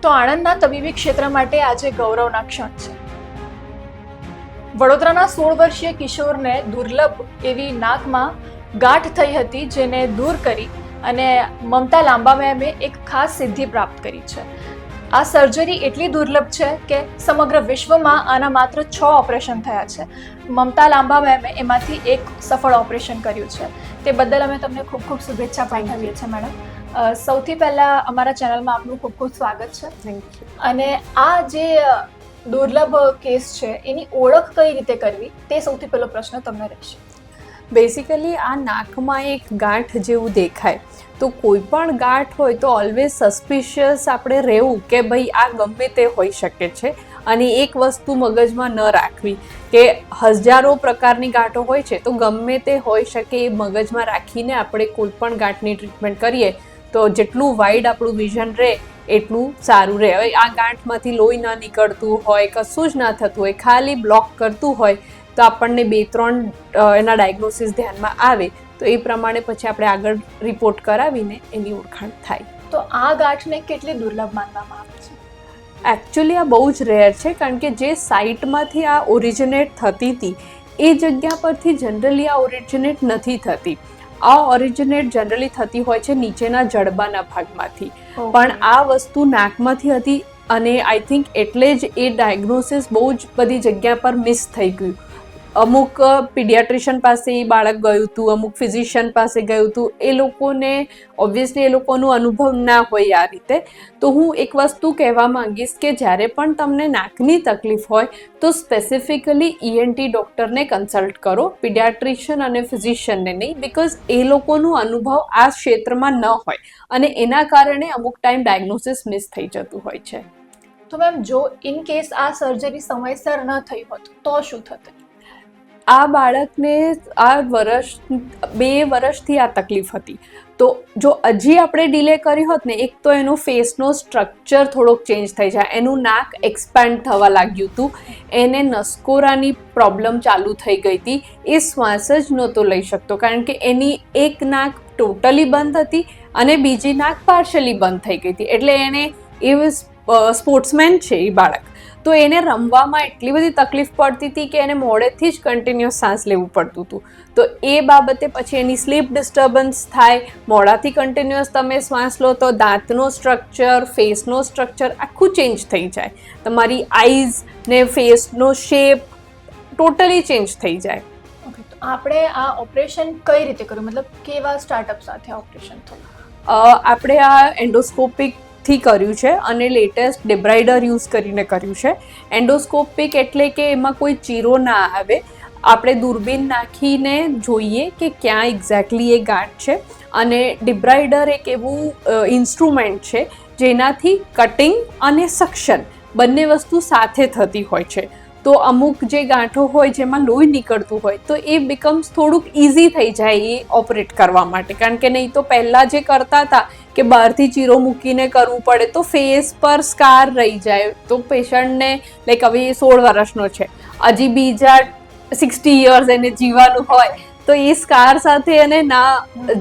તો આણંદના તબીબી ક્ષેત્ર માટે આજે ગૌરવના ક્ષણ છે. વડોદરાના 16 વર્ષીય કિશોરને દુર્લભ એવી નાકમાં ગાંઠ થઈ હતી, જેને દૂર કરી અને મમતા લાંબા મેમે એક ખાસ સિદ્ધિ પ્રાપ્ત કરી છે. આ સર્જરી એટલી દુર્લભ છે કે સમગ્ર વિશ્વમાં આના માત્ર 6 ઓપરેશન થયા છે. મમતા લાંબા મેમે એમાંથી એક સફળ ઓપરેશન કર્યું છે. તે બદલ અમે તમને ખૂબ ખૂબ શુભેચ્છા પાઠવીએ છીએ મેડમ. સૌથી પહેલાં અમારા ચેનલમાં આપનું ખૂબ ખૂબ સ્વાગત છે. Thank you. અને આ જે દુર્લભ કેસ છે એની ઓળખ કઈ રીતે કરવી તે સૌથી પહેલો પ્રશ્ન તમને રહેશે. બેઝિકલી આ નાકમાં એક ગાંઠ જેવું દેખાય, તો કોઈ પણ ગાંઠ હોય તો ઓલવેઝ સસ્પિશિયસ આપણે રહેવું કે ભાઈ આ ગમે તે હોઈ શકે છે. અને એક વસ્તુ મગજમાં ન રાખવી કે હજારો પ્રકારની ગાંઠો હોય છે, તો ગમે તે હોઈ શકે એ મગજમાં રાખીને આપણે કોઈ પણ ગાંઠની ટ્રીટમેન્ટ કરીએ તો જેટલું વાઇડ આપણું વિઝન રહે એટલું સારું રહે. હવે આ ગાંઠમાંથી લોહી ના નીકળતું હોય, કશું જ ના થતું હોય, ખાલી બ્લોક કરતું હોય તો આપણને 2-3 એના ડાયગ્નોસિસ ધ્યાનમાં આવે તો એ પ્રમાણે પછી આપણે આગળ રિપોર્ટ કરાવીને એની ઓળખાણ થાય. તો આ ગાંઠને કેટલી દુર્લભ માનવામાં આવે છે? એકચ્યુઅલી આ બહુ જ રેર છે, કારણ કે જે સાઇટમાંથી આ ઓરિજિનેટ થતી હતી એ જગ્યા પરથી જનરલી આ ઓરિજિનેટ નથી થતી. આ ઓરિજિનેટ જનરલી થતી હોય છે નીચેના જડબાના ભાગમાંથી, પણ આ વસ્તુ નાકમાંથી હતી અને આઈ થિંક એટલે જ એ ડાયગ્નોસિસ બહુ જ બધી જગ્યા પર મિસ થઈ ગયું. અમુક પીડિયાટ્રિશિયન પાસે એ બાળક ગયું હતું, અમુક ફિઝિશિયન પાસે ગયું હતું. એ લોકોને ઓબ્વિયસલી એ લોકોનું અનુભવ ના હોય આ રીતે. તો હું એક વસ્તુ કહેવા માંગીશ કે જ્યારે પણ તમને નાકની તકલીફ હોય તો સ્પેસિફિકલી ENT ડૉક્ટરને કન્સલ્ટ કરો, પીડિયાટ્રિશિયન અને ફિઝિશિયનને નહીં, બિકોઝ એ લોકોનું અનુભવ આ ક્ષેત્રમાં ન હોય અને એના કારણે અમુક ટાઈમ ડાયગ્નોસિસ મિસ થઈ જતું હોય છે. તો મેમ, જો ઇન કેસ આ સર્જરી સમયસર ન થઈ હોત તો શું થત? આ બાળકને આ 2 વર્ષથી આ તકલીફ હતી, તો જો હજી આપણે ડિલે કરી હોત ને, એક તો એનો ફેસનો સ્ટ્રક્ચર થોડોક ચેન્જ થઈ જાય, એનું નાક એક્સપેન્ડ થવા લાગ્યું હતું, એને નસકોરાની પ્રોબ્લેમ ચાલુ થઈ ગઈ હતી, એ શ્વાસ જ નહોતો લઈ શકતો કારણ કે એની એક નાક ટોટલી બંધ હતી અને બીજી નાક પાર્શલી બંધ થઈ ગઈ હતી. એટલે એને એ સ્પોર્ટ્સમેન છે એ બાળક, તો એને રમવામાં એટલી બધી તકલીફ પડતી હતી કે એને મોડેથી જ કન્ટિન્યુઅસ શ્વાસ લેવું પડતું હતું. તો એ બાબતે પછી એની સ્લીપ ડિસ્ટર્બન્સ થાય, મોડાથી કન્ટિન્યુઅસ તમે શ્વાસ લો તો દાંતનો સ્ટ્રક્ચર, ફેસનો સ્ટ્રક્ચર આખું ચેન્જ થઈ જાય, તમારી આઈઝ ને ફેસનો શેપ ટોટલી ચેન્જ થઈ જાય. ઓકે, તો આપણે આ ઓપરેશન કઈ રીતે કર્યું, મતલબ કેવા સ્ટાર્ટઅપ સાથે આ ઓપરેશન થયું? આપણે આ એન્ડોસ્કોપિક થી કર્યું છે અને લેટેસ્ટ ડેબ્રાઇડર યુઝ કરીને કર્યું છે. એન્ડોસ્કોપિક એટલે કે એમાં કોઈ ચીરો ના આવે, આપણે દૂરબીન નાખીને જોઈએ કે ક્યાં એક્ઝેક્ટલી એ ગાંઠ છે. અને ડિબ્રાઇડર એક એવું ઇન્સ્ટ્રુમેન્ટ છે જેનાથી કટિંગ અને સક્શન બંને વસ્તુ સાથે થતી હોય છે. તો અમુક જે ગાંઠો હોય જેમાં લોહી નીકળતું હોય તો એ બીકમ્સ થોડુંક ઇઝી થઈ જાય એ ઓપરેટ કરવા માટે, કારણ કે નહીં તો પહેલાં જે કરતા હતા કે બહારથી ચીરો મૂકીને કરવું પડે તો ફેસ પર સ્કાર રહી જાય. તો પેશન્ટને લાઈક હવે 16 વર્ષનો છે, હજી બીજા 60 યર્સ એને જીવવાનું હોય તો એ સ્કાર સાથે એને ના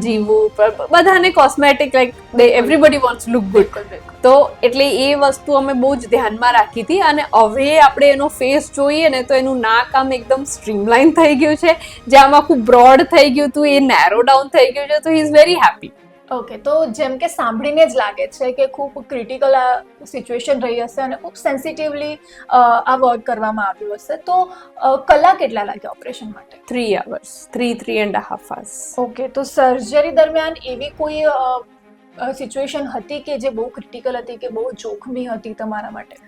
જીવવું. બધાને cosmetic like everybody wants look good, તો એટલે એ વસ્તુ અમે બહુ જ ધ્યાનમાં રાખી હતી. અને હવે આપણે એનો ફેસ જોઈએ ને તો એનું નાક આમ એકદમ સ્ટ્રીમલાઇન થઈ ગયું છે, જે આમ આખું બ્રોડ થઈ ગયું હતું એ નેરો ડાઉન થઈ ગયું છે, તો he is very happy. Okay, તો જેમ કે સાંભળીને જ લાગે છે કે ખૂબ ક્રિટિકલ આ સિચ્યુએશન રહી હશે અને ખૂબ સેન્સિટિવલી આ વર્ક કરવામાં આવ્યું હશે. તો કલાક કેટલા લાગ્યા ઓપરેશન માટે? 3 hours, 3.5 hours. ઓકે, તો સર્જરી દરમિયાન એવી કોઈ સિચ્યુએશન હતી કે જે બહુ ક્રિટિકલ હતી કે બહુ જોખમી હતી તમારા માટે?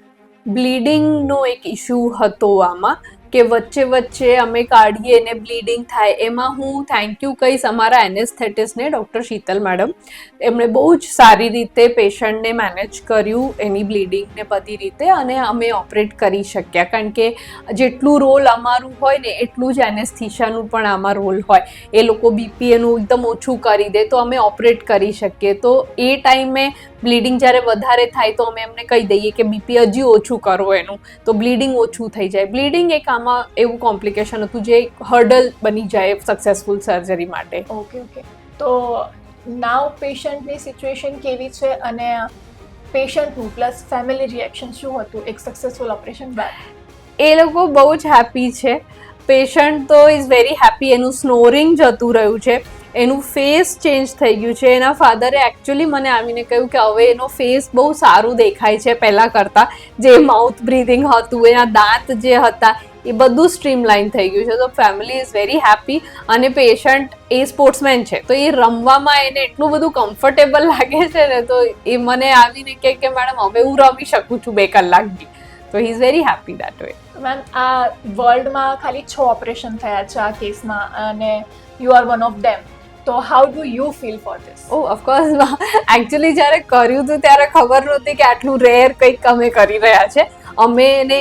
બ્લીડિંગનો એક ઇશ્યુ હતો આમાં કે વચ્ચે અમે કાઢીએ ને બ્લીડિંગ થાય. એમાં હું થેન્ક યુ કહીશ અમારા એનેસ્થેટિસ્ટને, ડૉક્ટર શીતલ મેડમ. એમણે બહુ જ સારી રીતે પેશન્ટને મેનેજ કર્યું, એની બ્લીડિંગને બધી રીતે, અને અમે ઓપરેટ કરી શક્યા. કારણ કે જેટલું રોલ અમારું હોય ને એટલું જ એનેસ્થિશિયાનું પણ આમાં રોલ હોય. એ લોકો બીપી એનું એકદમ ઓછું કરી દે તો અમે ઓપરેટ કરી શકીએ. તો એ ટાઈમે બ્લીડિંગ જ્યારે વધારે થાય તો અમે એમને કહી દઈએ કે બીપી હજી ઓછું કરો એનું, તો બ્લીડિંગ ઓછું થઈ જાય. બ્લીડિંગ એક આમાં એવું કોમ્પ્લિકેશન હતું જે હર્ડલ બની જાય સક્સેસફુલ સર્જરી માટે. ઓકે, તો નાવ પેશન્ટની સિચ્યુએશન કેવી છે અને પેશન્ટનું પ્લસ ફેમિલી રિએક્શન શું હતું એક સક્સેસફુલ ઓપરેશન બાદ? એ લોકો બહુ જ હેપી છે. પેશન્ટ તો ઇઝ વેરી હેપી. એનું સ્નોરિંગ જતું રહ્યું છે, એનું ફેસ ચેન્જ થઈ ગયું છે. એના ફાધરે એકચ્યુઅલી મને આવીને કહ્યું કે હવે એનો ફેસ બહુ સારું દેખાય છે પહેલાં કરતાં. જે માઉથ બ્રીધિંગ હતું, એના દાંત જે હતા એ બધું સ્ટ્રીમલાઇન થઈ ગયું છે. તો ફેમિલી ઇઝ વેરી હેપી. અને પેશન્ટ એ સ્પોર્ટ્સમેન છે, તો એ રમવામાં એને એટલું બધું કમ્ફર્ટેબલ લાગે છે ને, તો એ મને આવીને કહે કે મેડમ હવે હું રમી શકું છું 2 કલાક બી. તો he is very happy that way. Ma'am, આ વર્લ્ડમાં ખાલી 6 ઓપરેશન થયા છે આ કેસમાં અને you are one of them. તો how do you feel for this? Of course actually જ્યારે કર્યું હતું ત્યારે ખબર નહોતી કે આટલું રેર કંઈક અમે કરી રહ્યા છે. અમે એને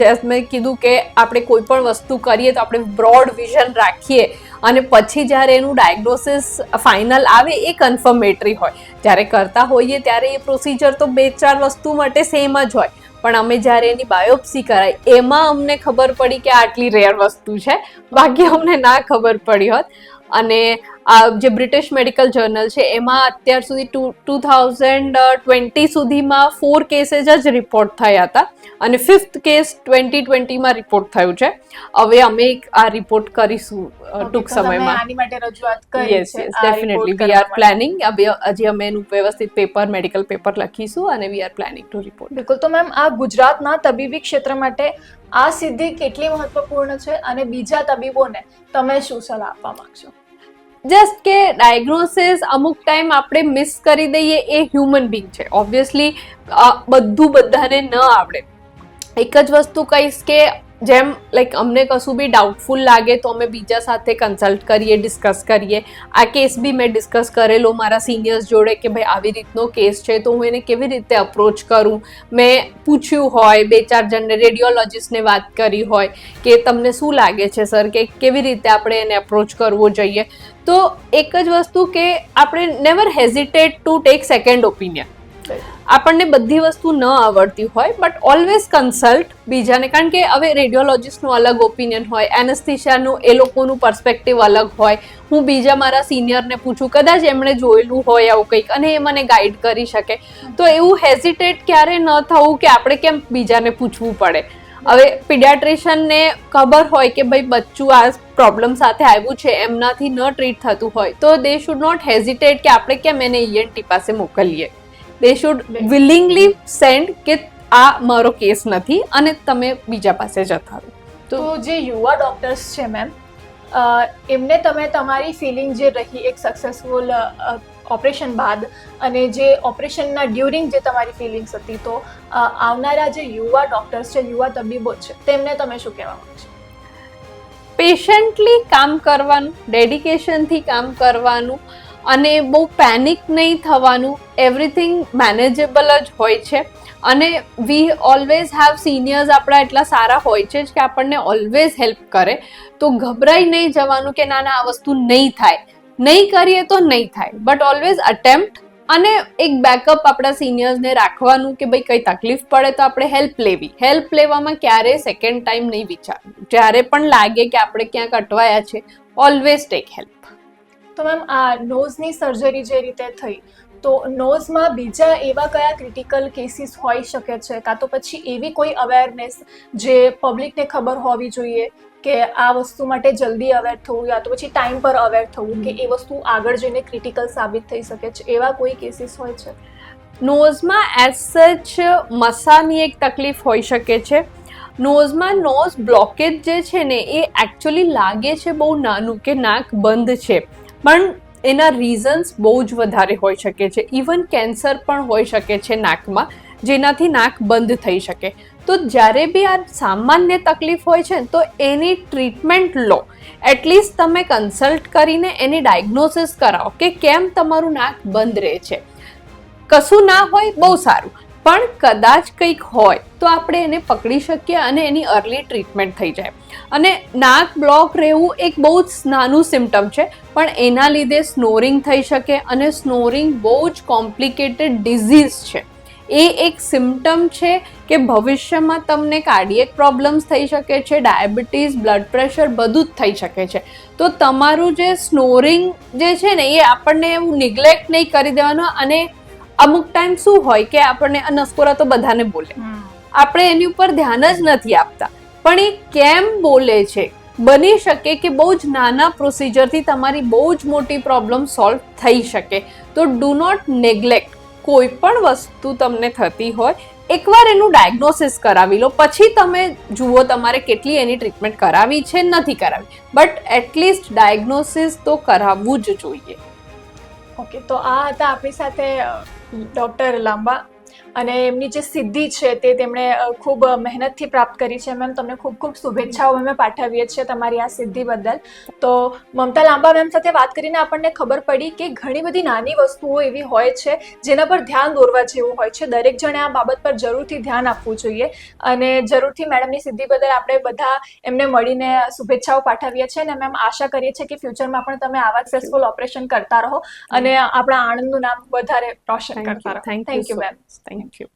જેસ મેં કીધું કે આપણે કોઈ પણ વસ્તુ કરીએ તો આપણે બ્રોડ વિઝન રાખીએ અને પછી જ્યારે એનું ડાયગ્નોસિસ ફાઇનલ આવે એ કન્ફર્મેટરી હોય. જ્યારે કરતા હોઈએ ત્યારે એ પ્રોસિજર તો 2-4 વસ્તુ માટે સેમ જ હોય, પણ અમે જ્યારે એની બાયોપ્સી કરાઈ એમાં અમને ખબર પડી કે આટલી રેર વસ્તુ છે, બાકી અમને ના ખબર પડી હોત. અને આ જે બ્રિટિશ મેડિકલ જર્નલ છે એમાં અત્યાર સુધી 2020 સુધીમાં 4 કેસીસ જ રિપોર્ટ થયા હતા અને 5th કેસ 2020માં રિપોર્ટ થયું છે. હવે અમે આ રિપોર્ટ કરીશું ટૂંક સમયમાં. આની માટે રજૂઆત કરી yes yes definitely we are planning. હજી અમે એનું વ્યવસ્થિત મેડિકલ પેપર લખીશું અને we are planning to report. બિલકુલ. તો મેમ, આ ગુજરાતના તબીબી ક્ષેત્ર માટે આ સિદ્ધિ કેટલી મહત્વપૂર્ણ છે અને બીજા તબીબોને તમે શું સલાહ આપવા માંગશો? જસ્ટ કે ડાયગ્નોસિસ અમુક ટાઈમ આપણે મિસ કરી દઈએ, એ હ્યુમન બિંગ છે. ઓબ્વિયસલી બધું બધાને ન આવડે. એક જ વસ્તુ કહીશ કે જેમ લાઈક અમને કશું બી ડાઉટફુલ લાગે તો અમે બીજા સાથે કન્સલ્ટ કરીએ, ડિસ્કસ કરીએ. આ કેસ બી મેં ડિસ્કસ કરેલો મારા સિનિયર્સ જોડે કે ભાઈ આવી રીતનો કેસ છે તો હું એને કેવી રીતે અપ્રોચ કરું. મેં પૂછ્યું હોય, 2-4 જણને, રેડિયોલોજિસ્ટને વાત કરી હોય કે તમને શું લાગે છે સર કે કેવી રીતે આપણે એને અપ્રોચ કરવો જોઈએ. તો એક જ વસ્તુ કે આપણે never હેઝિટેટ to take second opinion. આપણને બધી વસ્તુ ન આવડતી હોય બટ ઓલવેઝ કન્સલ્ટ બીજાને, કારણ કે હવે રેડિયોલોજિસ્ટનું અલગ ઓપિનિયન હોય, એનેસ્થેશિયાનું એ લોકોનું પર્સપેક્ટિવ અલગ હોય. હું બીજા મારા સિનિયરને પૂછું, કદાચ એમણે જોયેલું હોય આવું કંઈક અને એ મને ગાઈડ કરી શકે. તો એવું હેઝિટેટ ક્યારે ન થવું કે આપણે કેમ બીજાને પૂછવું પડે. હવે પીડિયાટ્રિશિયનને ખબર હોય કે ભાઈ બચ્ચું આ પ્રોબ્લેમ સાથે આવ્યું છે, એમનાથી ન ટ્રીટ થતું હોય તો દે શુડ નોટ હેઝિટેટ કે આપણે કેમ એને ENT પાસે મોકલીએ. દે શુડ વિલિંગલી સેન્ડ કે આ મારો કેસ નથી અને તમે બીજા પાસે જતા રહો. તો જે યુવા ડોક્ટર્સ છે મેમ, એમને તમે તમારી ફિલિંગ જે રહી એક સક્સેસફુલ ઓપરેશન બાદ અને જે ઓપરેશનના ડ્યુરિંગ જે તમારી ફિલિંગ્સ હતી, તો આવનારા જે યુવા ડોક્ટર્સ છે, યુવા તબીબો છે, તેમને તમે શું કહેવા માંગશો? પેશન્ટલી કામ કરવાનું, ડેડિકેશનથી કામ કરવાનું અને બહુ પેનિક નહીં થવાનું. એવરીથિંગ મેનેજેબલ જ હોય છે અને વી ઓલવેઝ હેવ સિનિયર્સ આપણા એટલા સારા હોય છે કે આપણને ઓલવેઝ હેલ્પ કરે. તો ગભરાઈ નહીં જવાનું કે ના આ વસ્તુ નહીં થાય, નહીં કરીએ તો નહીં થાય, બટ ઓલવેઝ અટેમ્પ્ટ અને એક બેકઅપ આપણા સિનિયર્સને રાખવાનું કે ભાઈ કંઈ તકલીફ પડે તો આપણે હેલ્પ લેવી. હેલ્પ લેવામાં ક્યારેય સેકન્ડ ટાઈમ નહીં વિચારવું. જ્યારે પણ લાગે કે આપણે ક્યાંક અટવાયા છે, ઓલવેઝ ટેક હેલ્પ. તો મેમ, આ નોઝની સર્જરી જે રીતે થઈ, તો નોઝમાં બીજા એવા કયા ક્રિટિકલ કેસીસ હોઈ શકે છે, કાં તો પછી એવી કોઈ અવેરનેસ જે પબ્લિકને ખબર હોવી જોઈએ કે આ વસ્તુ માટે જલ્દી અવેર થવું, યા તો પછી ટાઈમ પર અવેર થવું કે એ વસ્તુ આગળ જઈને ક્રિટિકલ સાબિત થઈ શકે છે, એવા કોઈ કેસીસ હોય છે? નોઝમાં એઝ સચ મસાની એક તકલીફ હોઈ શકે છે. નોઝમાં નોઝ બ્લોકેજ જે છે ને એ એકચ્યુઅલી લાગે છે બહુ નાનું કે નાક બંધ છે, પણ એના રીઝન્સ બહુ જ વધારે હોઈ શકે છે. ઇવન કેન્સર પણ હોઈ શકે છે નાકમાં, જેનાથી નાક બંધ થઈ શકે. તો જ્યારે બી આ સામાન્ય તકલીફ હોય છે તો એની ટ્રીટમેન્ટ લો. એટલીસ્ટ તમે કન્સલ્ટ કરીને એની ડાયગ્નોસિસ કરાવો કે કેમ તમારું નાક બંધ રહે છે. કશું ના હોય બહુ સારું, પણ કદાચ કંઈક હોય તો આપણે એને પકડી શકીએ અને એની અર્લી ટ્રીટમેન્ટ થઈ જાય. અને નાક બ્લોક રહેવું એક બહુ જ નાનું સિમ્ટમ છે, પણ એના લીધે સ્નોરિંગ થઈ શકે અને સ્નોરિંગ બહુ જ કોમ્પ્લિકેટેડ ડિઝીઝ છે. એ એક સિમ્ટમ છે કે ભવિષ્યમાં તમને કાર્ડિયક પ્રોબ્લેમ્સ થઈ શકે છે, ડાયાબિટીસ, બ્લડ પ્રેશર બધું જ થઈ શકે છે. તો તમારું જે સ્નોરિંગ જે છે ને એ આપણને એવું નિગ્લેક્ટ નહીં કરી દેવાનું અને અમુક ટાઈમ શું હોય કે આપણને આ નસકોરા તો બધાને બોલે, આપણે એની ઉપર ધ્યાન જ નથી આપતા, પણ એ કેમ બોલે છે. બની શકે કે બહુ જ નાના પ્રોસિજરથી તમારી બહુ જ મોટી પ્રોબ્લેમ સોલ્વ થઈ શકે. તો ડુ નોટ નેગ્લેક્ટ. કોઈ પણ વસ્તુ તમને થતી હોય, એકવાર એનું ડાયગ્નોસિસ કરાવી લો, પછી તમે જુઓ તમારે કેટલી એની ટ્રીટમેન્ટ કરાવી છે નથી કરાવી, બટ એટલીસ્ટ ડાયગ્નોસિસ તો કરાવવું જ જોઈએ. ઓકે, તો આ હતા આપણી સાથે ડૉક્ટર લાંબા, અને એમની જે સિદ્ધિ છે તે તેમણે ખૂબ મહેનતથી પ્રાપ્ત કરી છે. મેમ, તમને ખૂબ ખૂબ શુભેચ્છાઓ અમે પાઠવીએ છીએ તમારી આ સિદ્ધિ બદલ. તો મમતા લાંબા મેમ સાથે વાત કરીને આપણને ખબર પડી કે ઘણી બધી નાની વસ્તુઓ એવી હોય છે જેના પર ધ્યાન દોરવા જેવું હોય છે. દરેક જણે આ બાબત પર જરૂરથી ધ્યાન આપવું જોઈએ, અને જરૂરથી મેડમની સિદ્ધિ બદલ આપણે બધા એમને મળીને શુભેચ્છાઓ પાઠવીએ છીએ. અને મેમ, આશા કરીએ છીએ કે ફ્યુચરમાં પણ તમે આવા સક્સેસફુલ ઓપરેશન કરતા રહો અને આપણા આણંદનું નામ વધારે રોશન કરતા રહો. Thank you ma'am. Thank you.